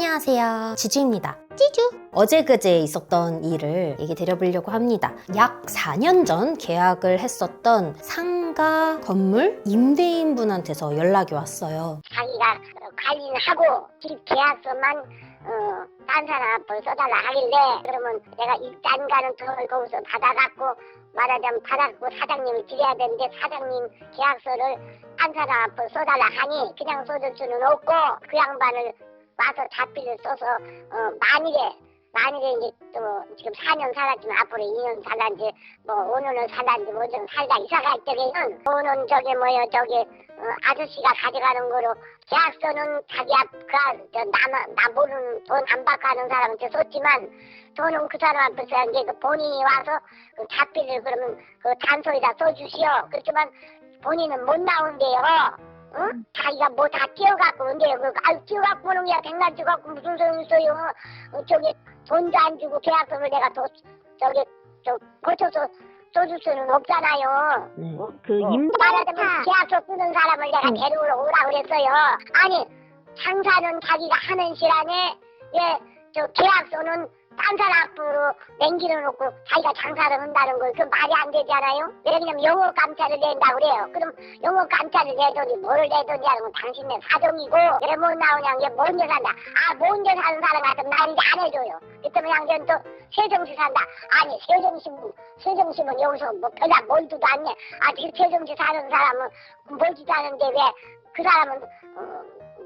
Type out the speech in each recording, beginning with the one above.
안녕하세요, 지주입니다. 지주! 어제 그제 있었던 일을 얘기 드려보려고 합니다. 약 4년 전 계약을 했었던 상가 건물 임대인분한테서 연락이 왔어요. 자기가 관리는 하고 집 계약서만 딴 사람 앞으로 써달라 하길래, 그러면 내가 일단가는 돈을 거기서 받아갖고, 말하자면 받았고 사장님이 드려야 되는데, 사장님 계약서를 딴 사람 앞으로 써달라 하니 그냥 써줄 수는 없고, 그 양반을 와서 자필을 써서 만일에 이제 또 지금 4년 살았지만 앞으로 2년 살란지 뭐 5년을 살란지 뭐 좀 살다 이사갈 때에는 돈은 아저씨가 가져가는 거로, 계약서는 자기가 나 모르는 돈 안 받고 하는 사람한테 썼지만, 돈은 그 사람 앞에서 이제 그 본인이 와서 그 자필을 그러면 그 단서에다 써주시오. 그렇지만 본인은 못 나온대요. 응? 자기가 뭐 다 띄어갖고 온대요. 띄어갖고 오는 게 백날 띄어갖고 무슨 소용이 있어요. 돈도 안 주고 계약서를 내가 고쳐서 써줄 수는 없잖아요. 말하자면 계약서 쓰는 사람을 내가 데리러 오라 그랬어요. 아니, 장사는 자기가 하는 시간에 계약서는 딴 사람 앞으로 냉기를 놓고 자기가 장사를 한다는 거, 그 말이 안 되잖아요. 왜냐면 영업 감찰을 낸다고 그래요. 그럼 영업 감찰을 내더니 뭐를 내더니 하는 건 당신네 사정이고, 왜 못 나오냐, 이게 먼저 산다. 먼저 사는 사람 같으면 나 이제 안 해줘요. 그때문에 양전 또 세종시 산다. 아니, 세종시면 여기서 뭐 별로 멀지도 않네. 세종시 사는 사람은 멀지도 않은데 왜 그 사람은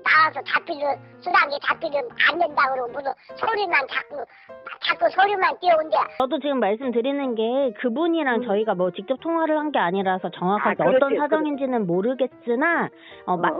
나와서 자필을 쓰라는 게 자필을 안 낸다 그러고 무슨 소리만 자꾸 소리만 띄워온대. 저도 지금 말씀드리는 게 그분이랑 저희가 뭐 직접 통화를 한 게 아니라서 정확하게 어떤 사정인지는 모르겠으나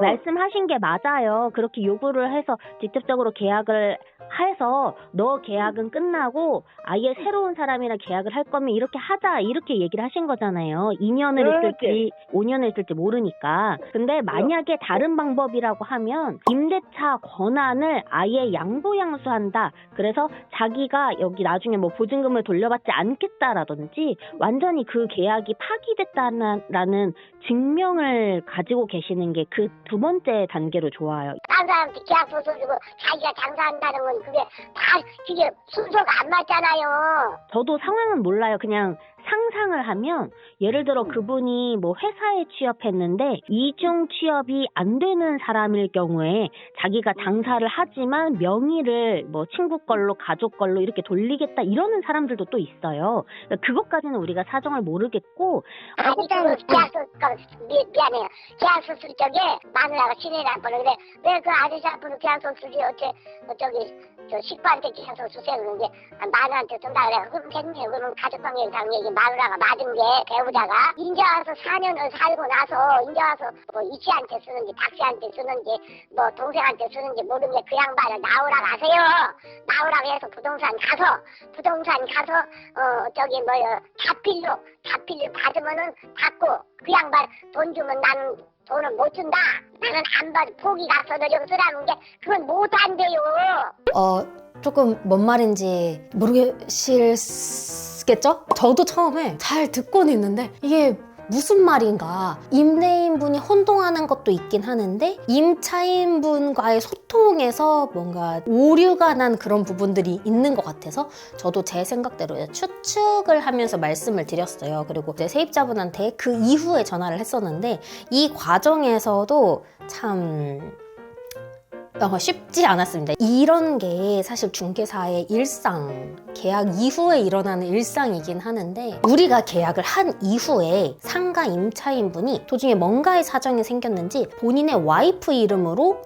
말씀하신 게 맞아요. 그렇게 요구를 해서 직접적으로 계약을 해서 너 계약은 끝나고 아예 새로운 사람이랑 계약을 할 거면 이렇게 하자, 이렇게 얘기를 하신 거잖아요. 2년을 있을지 5년을 있을지 모르니까. 근데 만약에 다른 방법이라고 하면 임대차 권한을 아예 양보양수한다. 그래서 자기가 여기 나중에 뭐 보증금을 돌려받지 않겠다라든지 완전히 그 계약이 파기됐다라는 증명을 가지고 계시는 게 그 두 번째 단계로 좋아요. 딴 사람한테 계약서 써주고 자기가 장사한다는 건 그게 순서가 안 맞잖아요. 저도 상황은 몰라요. 그냥 상상을 하면, 예를 들어 그분이 뭐 회사에 취업했는데 이중 취업이 안 되는 사람일 경우에 자기가 장사를 하지만 명의를 뭐 친구 걸로 가족 걸로 이렇게 돌리겠다 이러는 사람들도 또 있어요. 그러니까 그것까지는 우리가 사정을 모르겠고. 미안해요. 계약서 쓸 적에 마누라가 친해를 안 보내. 그래, 왜 그 아저씨 앞으로 계약서 쓰지? 식구한테 계약서 쓰세요. 그러는데 마누라한테 쓴다 그래. 그럼 됐네요. 그러면 가족관계상 얘기 마누라가 맞은 게, 배우자가 인제 와서 4년을 살고 나서 인제 와서 뭐 이치한테 쓰는지 박씨한테 쓰는지 뭐 동생한테 쓰는지 모르는데 그 양반을 나오라고 하세요. 나오라고 해서 부동산 가서 자필로 받으면은 받고, 그 양반 돈 주면 나는 돈을 못 준다. 나는 안 받아. 포기 각서를 쓰라는 게 그건 못 한대요. 조금 뭔 말인지 모르시겠죠? 저도 처음에 잘 듣고는 있는데 이게 무슨 말인가. 임대인분이 혼동하는 것도 있긴 하는데 임차인분과의 소통에서 뭔가 오류가 난 그런 부분들이 있는 것 같아서 저도 제 생각대로 추측을 하면서 말씀을 드렸어요. 그리고 제 세입자분한테 그 이후에 전화를 했었는데 이 과정에서도 참 쉽지 않았습니다. 이런 게 사실 중개사의 일상, 계약 이후에 일어나는 일상이긴 하는데, 우리가 계약을 한 이후에 상가 임차인분이 도중에 뭔가의 사정이 생겼는지 본인의 와이프 이름으로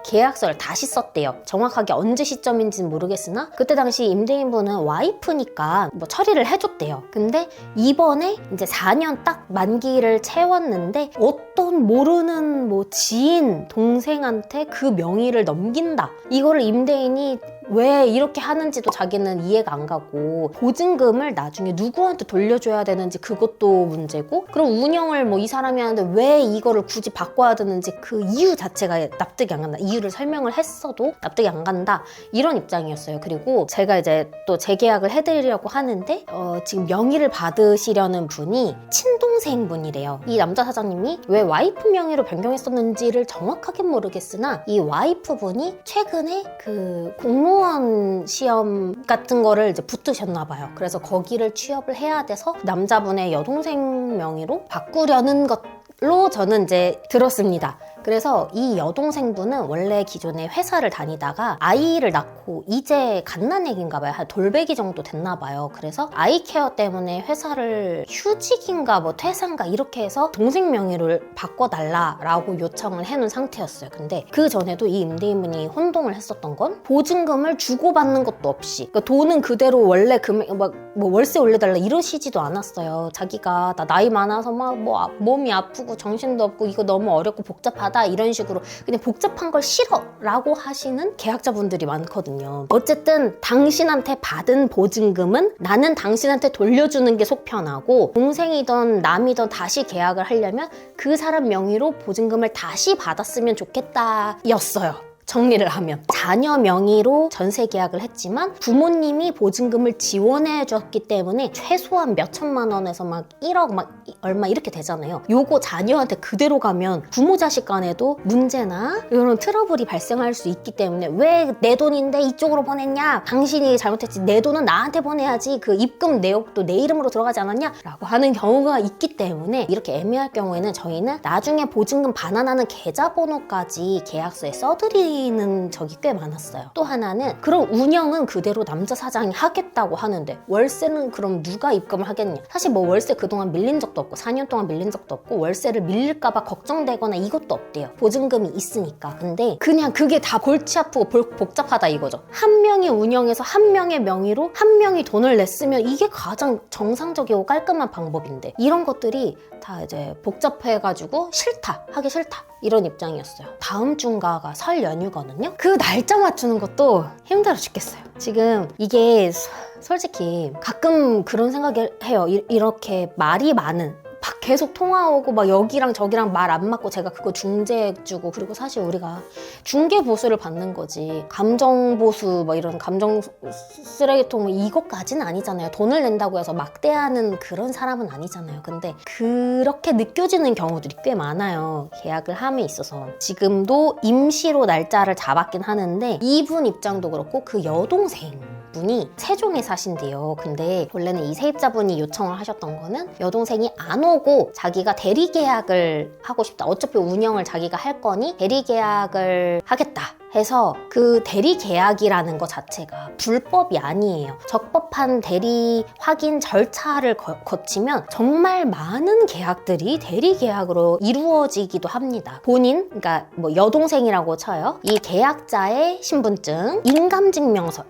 계약서를 다시 썼대요. 정확하게 언제 시점인지는 모르겠으나 그때 당시 임대인분은 와이프니까 뭐 처리를 해줬대요. 근데 이번에 이제 4년 딱 만기를 채웠는데 어떤 모르는 뭐 지인, 동생한테 그 명의를 넘긴다. 이거를 임대인이 왜 이렇게 하는지도 자기는 이해가 안 가고 보증금을 나중에 누구한테 돌려줘야 되는지 그것도 문제고 그럼 운영을 뭐 이 사람이 하는데 왜 이거를 굳이 바꿔야 되는지 그 이유 자체가 납득이 안 간다. 이유를 설명을 했어도 납득이 안 간다. 이런 입장이었어요. 그리고 제가 이제 또 재계약을 해드리려고 하는데 지금 명의를 받으시려는 분이 친동생 분이래요. 이 남자 사장님이 왜 와이프 명의로 변경했었는지를 정확하게 모르겠으나 이 와이프 분이 최근에 그 공무원 시험 같은 거를 이제 붙으셨나 봐요. 그래서 거기를 취업을 해야 돼서 남자분의 여동생 명의로 바꾸려는 것로 저는 이제 들었습니다. 그래서 이 여동생분은 원래 기존에 회사를 다니다가 아이를 낳고 이제 갓난애기인가 봐요. 한 돌배기 정도 됐나 봐요. 그래서 아이 케어 때문에 회사를 휴직인가 뭐 퇴사인가 이렇게 해서 동생 명의를 바꿔달라라고 요청을 해놓은 상태였어요. 근데 그 전에도 이 임대인분이 혼동을 했었던 건 보증금을 주고받는 것도 없이 그러니까 돈은 그대로 원래 금액 뭐 월세 올려달라 이러시지도 않았어요. 자기가 나 나이 많아서 막 뭐 몸이 아프고 정신도 없고 이거 너무 어렵고 복잡하다 이런 식으로 그냥 복잡한 걸 싫어 라고 하시는 계약자분들이 많거든요. 어쨌든 당신한테 받은 보증금은 나는 당신한테 돌려주는 게 속 편하고 동생이든 남이든 다시 계약을 하려면 그 사람 명의로 보증금을 다시 받았으면 좋겠다 였어요. 정리를 하면 자녀 명의로 전세 계약을 했지만 부모님이 보증금을 지원해 줬기 때문에 최소한 몇 천만 원에서 막 1억 막 얼마 이렇게 되잖아요. 요거 자녀한테 그대로 가면 부모 자식 간에도 문제나 이런 트러블이 발생할 수 있기 때문에 왜 내 돈인데 이쪽으로 보냈냐? 당신이 잘못했지. 내 돈은 나한테 보내야지. 그 입금 내역도 내 이름으로 들어가지 않았냐? 라고 하는 경우가 있기 때문에 이렇게 애매할 경우에는 저희는 나중에 보증금 반환하는 계좌번호까지 계약서에 써드리는 적이 꽤 많았어요. 또 하나는 그럼 운영은 그대로 남자 사장이 하겠다고 하는데 월세는 그럼 누가 입금을 하겠냐? 사실 뭐 월세 그동안 밀린 적도 없고 4년 동안 밀린 적도 없고 월세를 밀릴까봐 걱정되거나 이것도 없대요. 보증금이 있으니까. 근데 그냥 그게 다 골치 아프고 복잡하다 이거죠. 한 명이 운영해서 한 명의 명의로 한 명이 돈을 냈으면 이게 가장 정상적이고 깔끔한 방법인데 이런 것들이 다 이제 복잡해가지고 싫다, 하기 싫다 이런 입장이었어요. 다음 주인가가 설 연휴거든요. 그 날짜 맞추는 것도 힘들어 죽겠어요. 지금 이게 솔직히 가끔 그런 생각을 해요. 이렇게 말이 많은 막 계속 통화 오고 막 여기랑 저기랑 말 안 맞고 제가 그거 중재해주고 그리고 사실 우리가 중개 보수를 받는 거지 감정 보수 뭐 이런 감정 쓰레기통 이것까지는 아니잖아요. 돈을 낸다고 해서 막대하는 그런 사람은 아니잖아요. 근데 그렇게 느껴지는 경우들이 꽤 많아요. 계약을 함에 있어서 지금도 임시로 날짜를 잡았긴 하는데 이분 입장도 그렇고 그 여동생 분이 세종에 사신대요. 근데 원래는 이 세입자분이 요청을 하셨던 거는 여동생이 안 오고 자기가 대리계약을 하고 싶다. 어차피 운영을 자기가 할 거니 대리계약을 하겠다 해서 그 대리계약이라는 것 자체가 불법이 아니에요. 적법한 대리 확인 절차를 거치면 정말 많은 계약들이 대리계약으로 이루어지기도 합니다. 본인, 그러니까 뭐 여동생이라고 쳐요. 이 계약자의 신분증,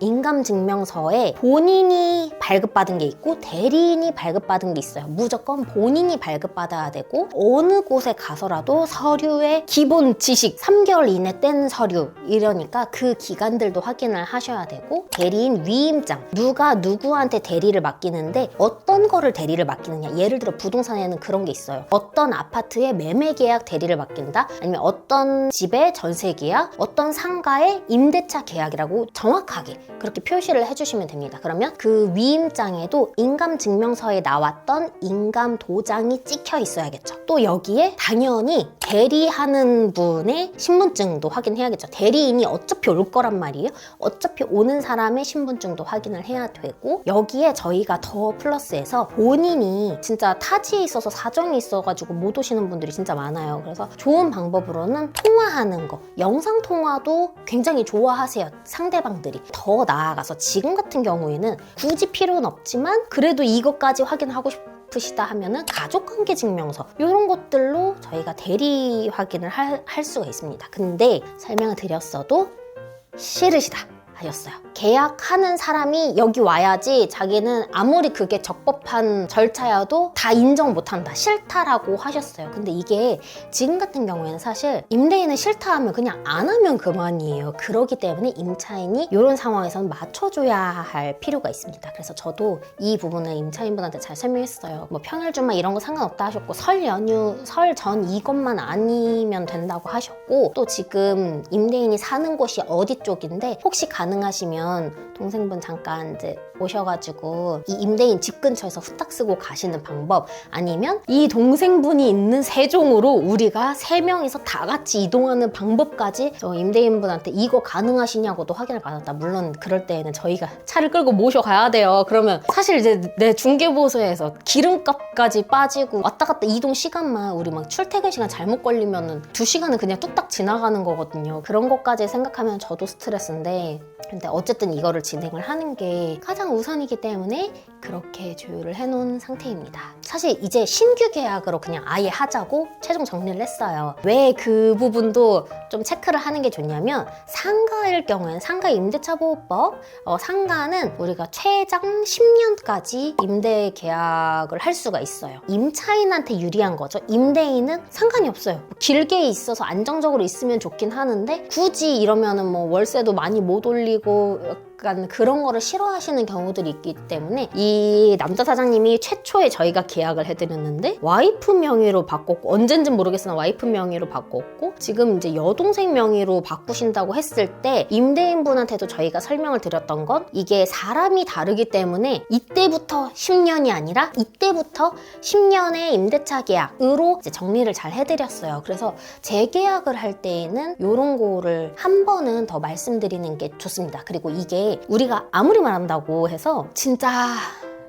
인감증명서에 본인이 발급받은 게 있고 대리인이 발급받은 게 있어요. 무조건 본인이 발급받아야 되고 어느 곳에 가서라도 서류의 기본 지식 3개월 이내 뗀 서류 이러니까 그 기간들도 확인을 하셔야 되고 대리인 위임장 누가 누구한테 대리를 맡기는데 어떤 거를 대리를 맡기느냐 예를 들어 부동산에는 그런 게 있어요. 어떤 아파트에 매매 계약 대리를 맡긴다 아니면 어떤 집의 전세 계약 어떤 상가의 임대차 계약이라고 정확하게 그렇게 표시를 해주시면 됩니다. 그러면 그 위임장에도 인감증명서에 나왔던 인감도장이 찍혀 있어야겠죠. 또 여기에 당연히 대리하는 분의 신분증도 확인해야겠죠. 대리인이 어차피 올 거란 말이에요. 어차피 오는 사람의 신분증도 확인을 해야 되고 여기에 저희가 더 플러스해서 본인이 진짜 타지에 있어서 사정이 있어가지고 못 오시는 분들이 진짜 많아요. 그래서 좋은 방법으로는 통화하는 거 영상통화도 굉장히 좋아하세요. 상대방들이. 더 나아가서 지금 같은 경우에는 굳이 필요는 없지만 그래도 이것까지 확인하고 싶으시다 하면은 가족관계 증명서 이런 것들로 저희가 대리 확인을 할 수가 있습니다. 근데 설명을 드렸어도 싫으시다. 하셨어요. 계약하는 사람이 여기 와야지 자기는 아무리 그게 적법한 절차여도 다 인정 못한다, 싫다라고 하셨어요. 근데 이게 지금 같은 경우에는 사실 임대인은 싫다 하면 그냥 안 하면 그만이에요. 그러기 때문에 임차인이 이런 상황에서는 맞춰줘야 할 필요가 있습니다. 그래서 저도 이 부분을 임차인분한테 잘 설명했어요. 뭐 평일 주말 이런 거 상관없다 하셨고, 설 연휴, 설 전 이것만 아니면 된다고 하셨고, 또 지금 임대인이 사는 곳이 어디 쪽인데 혹시 가능하시면 동생분 잠깐 이제 오셔가지고 이 임대인 집 근처에서 후딱 쓰고 가시는 방법, 아니면 이 동생분이 있는 세종으로 우리가 3명이서 다 같이 이동하는 방법까지 저 임대인분한테 이거 가능하시냐고도 확인을 받았다. 물론 그럴 때에는 저희가 차를 끌고 모셔가야 돼요. 그러면 사실 이제 내 중개보수에서 기름값까지 빠지고 왔다 갔다 이동 시간만, 우리 막 출퇴근 시간 잘못 걸리면은 2시간은 그냥 뚝딱 지나가는 거거든요. 그런 것까지 생각하면 저도 스트레스인데, 근데 어쨌든 이거를 진행을 하는 게 가장 우선이기 때문에 그렇게 조율을 해놓은 상태입니다. 사실 이제 신규 계약으로 그냥 아예 하자고 최종 정리를 했어요. 왜 그 부분도 좀 체크를 하는 게 좋냐면, 상가일 경우에는 상가 임대차 보호법, 상가는 우리가 최장 10년까지 임대 계약을 할 수가 있어요. 임차인한테 유리한 거죠. 임대인은 상관이 없어요. 길게 있어서 안정적으로 있으면 좋긴 하는데, 굳이 이러면은 뭐 월세도 많이 못 올리고 약간 그런 거를 싫어하시는 경우들이 있기 때문에, 이 남자 사장님이 최초에 저희가 계약을 해드렸는데 와이프 명의로 바꿨고, 언젠진 모르겠으나 와이프 명의로 바꿨고, 지금 이제 여동생 명의로 바꾸신다고 했을 때 임대인분한테도 저희가 설명을 드렸던 건, 이게 사람이 다르기 때문에 이때부터 10년이 아니라 이때부터 10년의 임대차 계약으로 이제 정리를 잘 해드렸어요. 그래서 재계약을 할 때에는 이런 거를 한 번은 더 말씀드리는 게 좋습니다. 그리고 이게 우리가 아무리 말한다고 해서 진짜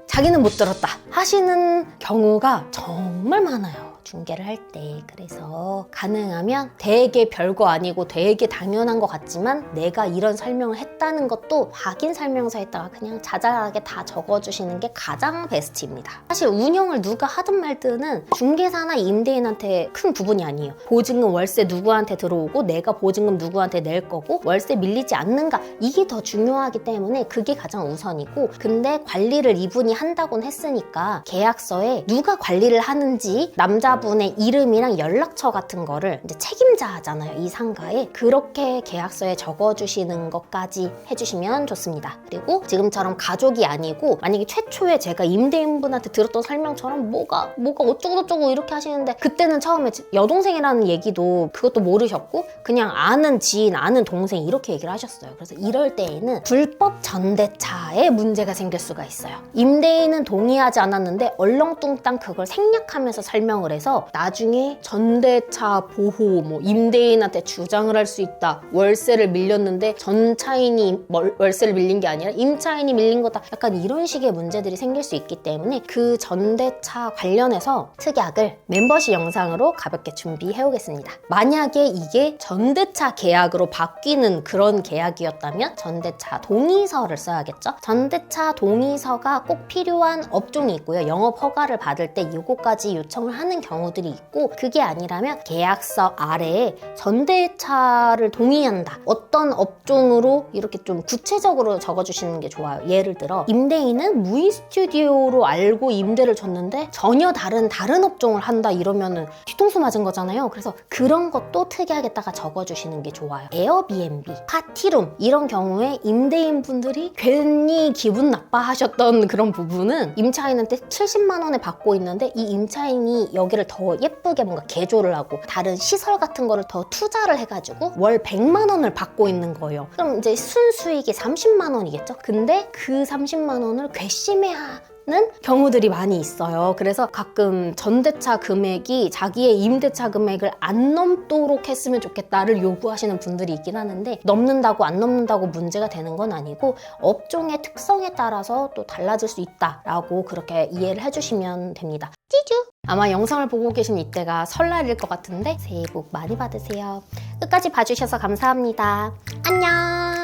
자기는 못 들었다 하시는 경우가 정말 많아요, 중개를 할 때. 그래서 가능하면 되게 별거 아니고 되게 당연한 것 같지만 내가 이런 설명을 했다는 것도 확인 설명서에다가 그냥 자잘하게 다 적어주시는 게 가장 베스트입니다. 사실 운영을 누가 하든 말든은 중개사나 임대인한테 큰 부분이 아니에요. 보증금 월세 누구한테 들어오고 내가 보증금 누구한테 낼 거고 월세 밀리지 않는가, 이게 더 중요하기 때문에 그게 가장 우선이고, 근데 관리를 이분이 한다고는 했으니까 계약서에 누가 관리를 하는지, 남자분의 이름이랑 연락처 같은 거를 이제 책임자잖아요, 이 상가에. 그렇게 계약서에 적어주시는 것까지 해주시면 좋습니다. 그리고 지금처럼 가족이 아니고 만약에 최초에 제가 임대인분한테 들었던 설명처럼 뭐가 어쩌고저쩌고 이렇게 하시는데, 그때는 처음에 여동생이라는 얘기도 그것도 모르셨고 그냥 아는 지인, 아는 동생 이렇게 얘기를 하셨어요. 그래서 이럴 때에는 불법 전대차에 문제가 생길 수가 있어요. 임대인은 동의하지 않았는데 얼렁뚱땅 그걸 생략하면서 설명을 해서 나중에 전대차 보호, 뭐 임대인한테 주장을 할 수 있다, 월세를 밀렸는데 전차인이 월세를 밀린 게 아니라 임차인이 밀린 거다, 약간 이런 식의 문제들이 생길 수 있기 때문에 그 전대차 관련해서 특약을 멤버십 영상으로 가볍게 준비해 오겠습니다. 만약에 이게 전대차 계약으로 바뀌는 그런 계약이었다면 전대차 동의서를 써야겠죠. 전대차 동의서가 꼭 필요한 업종이 있고요. 영업 허가를 받을 때 이거까지 요청을 하는 경우들이 있고, 그게 아니라면 계약서 아래에 전대차를 동의한다, 어떤 업종으로 이렇게 좀 구체적으로 적어주시는 게 좋아요. 예를 들어 임대인은 무인 스튜디오로 알고 임대를 줬는데 전혀 다른 업종을 한다, 이러면은 뒤통수 맞은 거잖아요. 그래서 그런 것도 특이하게다가 적어주시는 게 좋아요. 에어비앤비, 파티룸 이런 경우에 임대인분들이 괜히 기분 나빠하셨던 그런 부분은 임차인한테 70만 원에 받고 있는데 이 임차인이 여기를 더 예쁘게 뭔가 개조를 하고 다른 시설 같은 거를 더 투자를 해가지고 월 100만 원을 받고 있는 거예요. 그럼 이제 순수익이 30만 원이겠죠? 근데 그 30만 원을 괘씸해하는 경우들이 많이 있어요. 그래서 가끔 전대차 금액이 자기의 임대차 금액을 안 넘도록 했으면 좋겠다를 요구하시는 분들이 있긴 하는데, 넘는다고 안 넘는다고 문제가 되는 건 아니고 업종의 특성에 따라서 또 달라질 수 있다라고 그렇게 이해를 해주시면 됩니다. 찌쭈! 아마 영상을 보고 계신 이때가 설날일 것 같은데 새해 복 많이 받으세요. 끝까지 봐주셔서 감사합니다. 안녕!